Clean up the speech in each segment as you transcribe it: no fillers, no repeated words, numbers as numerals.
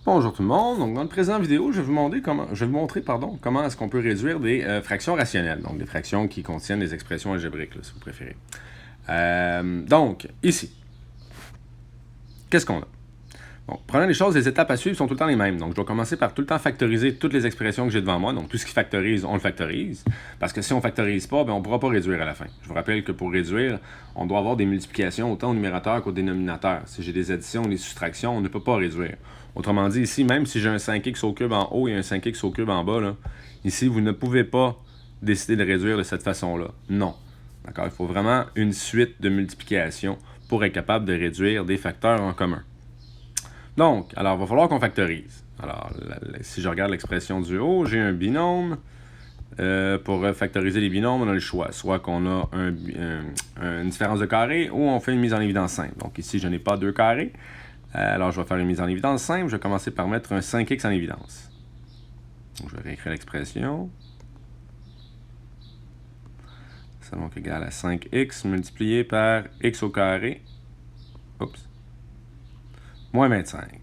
Bonjour tout le monde. Donc, dans le présent vidéo, je vais vous montrer comment est-ce qu'on peut réduire des fractions rationnelles, donc des fractions qui contiennent des expressions algébriques, là, si vous préférez. Donc, ici, qu'est-ce qu'on a? Bon, prenons les choses, les étapes à suivre sont tout le temps les mêmes. Donc, je dois commencer par tout le temps factoriser toutes les expressions que j'ai devant moi. Donc, tout ce qui factorise, on le factorise. Parce que si on ne factorise pas, on ne pourra pas réduire à la fin. Je vous rappelle que pour réduire, on doit avoir des multiplications autant au numérateur qu'au dénominateur. Si j'ai des additions ou des soustractions, on ne peut pas réduire. Autrement dit, ici, même si j'ai un 5x au cube en haut et un 5x au cube en bas, là, ici, vous ne pouvez pas décider de réduire de cette façon-là. Non. D'accord? Il faut vraiment une suite de multiplications pour être capable de réduire des facteurs en commun. Donc, alors, il va falloir qu'on factorise. Alors, si je regarde l'expression du haut, j'ai un binôme. Pour factoriser les binômes, on a le choix. Soit qu'on a une différence de carré ou on fait une mise en évidence simple. Donc ici, je n'ai pas deux carrés. Alors, je vais faire une mise en évidence simple. Je vais commencer par mettre un 5x en évidence. Donc, je vais réécrire l'expression. C'est donc égal à 5x multiplié par x au carré. Oups. Moins 25.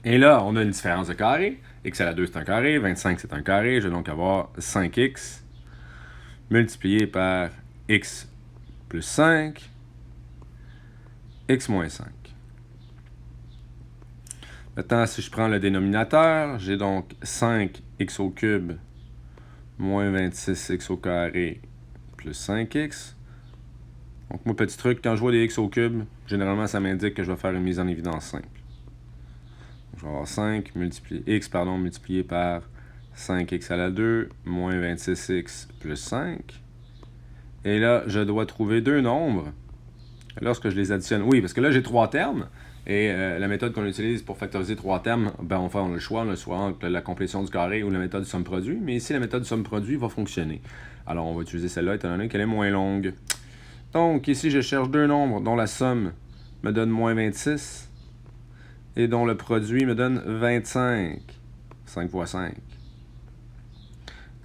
Et là, on a une différence de carré. X à la 2, c'est un carré. 25, c'est un carré. Je vais donc avoir 5x multiplié par x plus 5, x moins 5. Maintenant, si je prends le dénominateur, j'ai donc 5x au cube moins 26x au carré plus 5x. Donc, mon petit truc, quand je vois des x au cube, généralement, ça m'indique que je vais faire une mise en évidence simple. Donc, je vais avoir 5 multiplié par 5x à la 2 moins 26x plus 5. Et là, je dois trouver deux nombres lorsque je les additionne. Oui, parce que là, j'ai trois termes. Et la méthode qu'on utilise pour factoriser trois termes, on a le choix entre la complétion du carré ou la méthode du somme-produit. Mais ici, la méthode du somme-produit va fonctionner. Alors, on va utiliser celle-là étant donné qu'elle est moins longue. Donc, ici, je cherche deux nombres dont la somme me donne moins 26 et dont le produit me donne 25. 5 fois 5.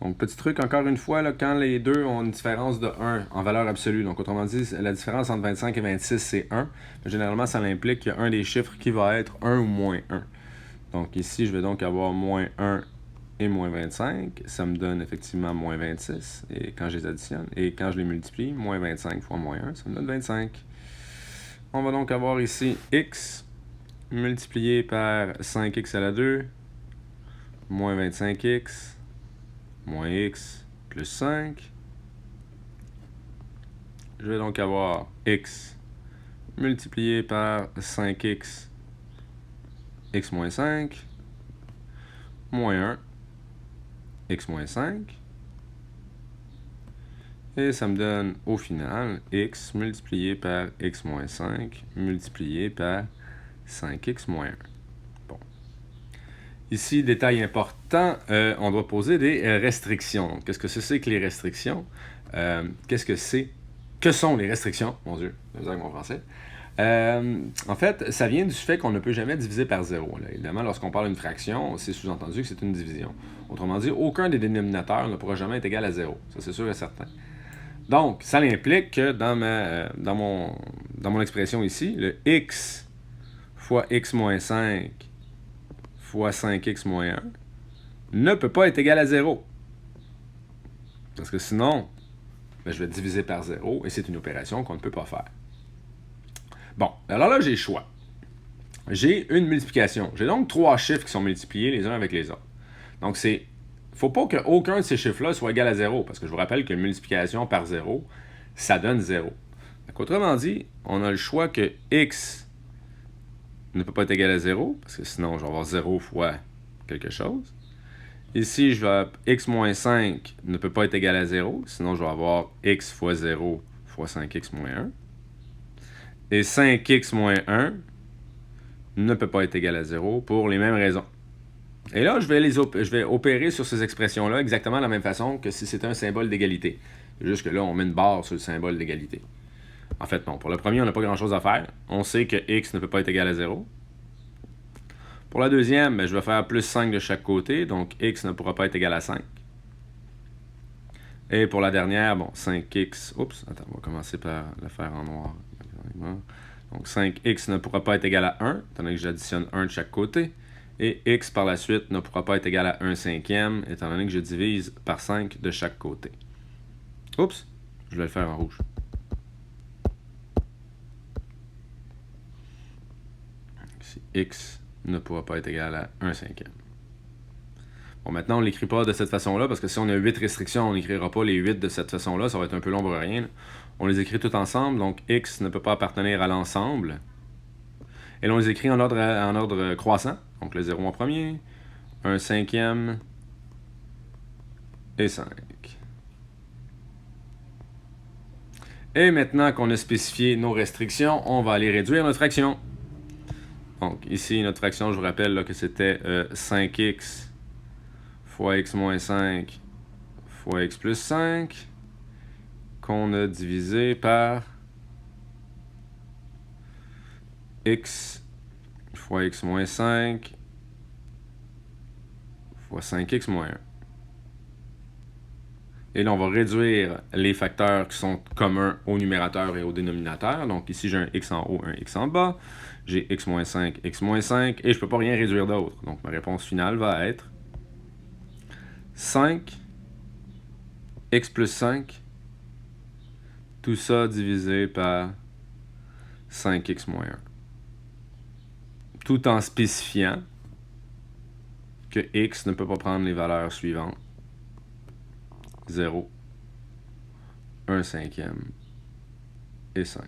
Donc, petit truc, encore une fois, là, quand les deux ont une différence de 1 en valeur absolue, donc autrement dit, la différence entre 25 et 26, c'est 1. Mais généralement, ça implique qu'il y a un des chiffres qui va être 1 ou moins 1. Donc ici, je vais donc avoir moins 1 et moins 25. Ça me donne effectivement moins 26. Et quand je les additionne, et quand je les multiplie, moins 25 fois moins 1, ça me donne 25. On va donc avoir ici x multiplié par 5x à la 2, moins 25x, moins x plus 5. Je vais donc avoir x multiplié par 5x, x moins 5, moins 1, x moins 5. Et ça me donne au final x multiplié par x moins 5 multiplié par 5x moins 1. Bon. Ici, détail important, on doit poser des restrictions. Donc, qu'est-ce que c'est que les restrictions? Que sont les restrictions? Mon Dieu, je vais dire mon français. En fait, ça vient du fait qu'on ne peut jamais diviser par 0. Là. Évidemment, lorsqu'on parle d'une fraction, c'est sous-entendu que c'est une division. Autrement dit, aucun des dénominateurs ne pourra jamais être égal à 0. Ça, c'est sûr et certain. Donc, ça implique que dans mon expression ici, le x fois x moins 5 fois 5x moins 1 ne peut pas être égal à 0. Parce que sinon, je vais diviser par 0 et c'est une opération qu'on ne peut pas faire. Bon, alors là, j'ai le choix. J'ai une multiplication. J'ai donc trois chiffres qui sont multipliés les uns avec les autres. Donc, il ne faut pas qu'aucun de ces chiffres-là soit égal à 0, parce que je vous rappelle que multiplication par 0, ça donne 0. Donc, autrement dit, on a le choix que x ne peut pas être égal à 0, parce que sinon, je vais avoir 0 fois quelque chose. Ici, x moins 5 ne peut pas être égal à 0, sinon je vais avoir x fois 0 fois 5x moins 1. Et 5x moins 1 ne peut pas être égal à 0 pour les mêmes raisons. Et là, je vais opérer sur ces expressions-là exactement de la même façon que si c'était un symbole d'égalité. Juste que là, on met une barre sur le symbole d'égalité. En fait, non. Pour le premier, on n'a pas grand-chose à faire. On sait que x ne peut pas être égal à 0. Pour la deuxième, je vais faire plus 5 de chaque côté, donc x ne pourra pas être égal à 5. Et pour la dernière, 5x... Oups, attends, on va commencer par le faire en noir. Donc 5x ne pourra pas être égal à 1, étant donné que j'additionne 1 de chaque côté. Et x par la suite ne pourra pas être égal à 1 cinquième, étant donné que je divise par 5 de chaque côté. Oups, je vais le faire en rouge. Ici, x ne pourra pas être égal à 1 cinquième. Bon, maintenant, on ne l'écrit pas de cette façon-là, parce que si on a 8 restrictions, on n'écrira pas les 8 de cette façon-là, ça va être un peu long pour rien. On les écrit tout ensemble, donc x ne peut pas appartenir à l'ensemble. Et là, on les écrit en ordre croissant, donc le 0 en premier, 1 cinquième et 5. Et maintenant qu'on a spécifié nos restrictions, on va aller réduire notre fraction. Donc ici, notre fraction, je vous rappelle là, que c'était 5x fois x moins 5 fois x plus 5 qu'on a divisé par x fois x moins 5 fois 5x moins 1. Et là, on va réduire les facteurs qui sont communs au numérateur et au dénominateur. Donc ici, j'ai un x en haut, un x en bas. J'ai x moins 5, x moins 5, et je ne peux pas rien réduire d'autre. Donc ma réponse finale va être 5, x plus 5, tout ça divisé par 5x moins 1. Tout en spécifiant que x ne peut pas prendre les valeurs suivantes. 0, 1 cinquième et 5.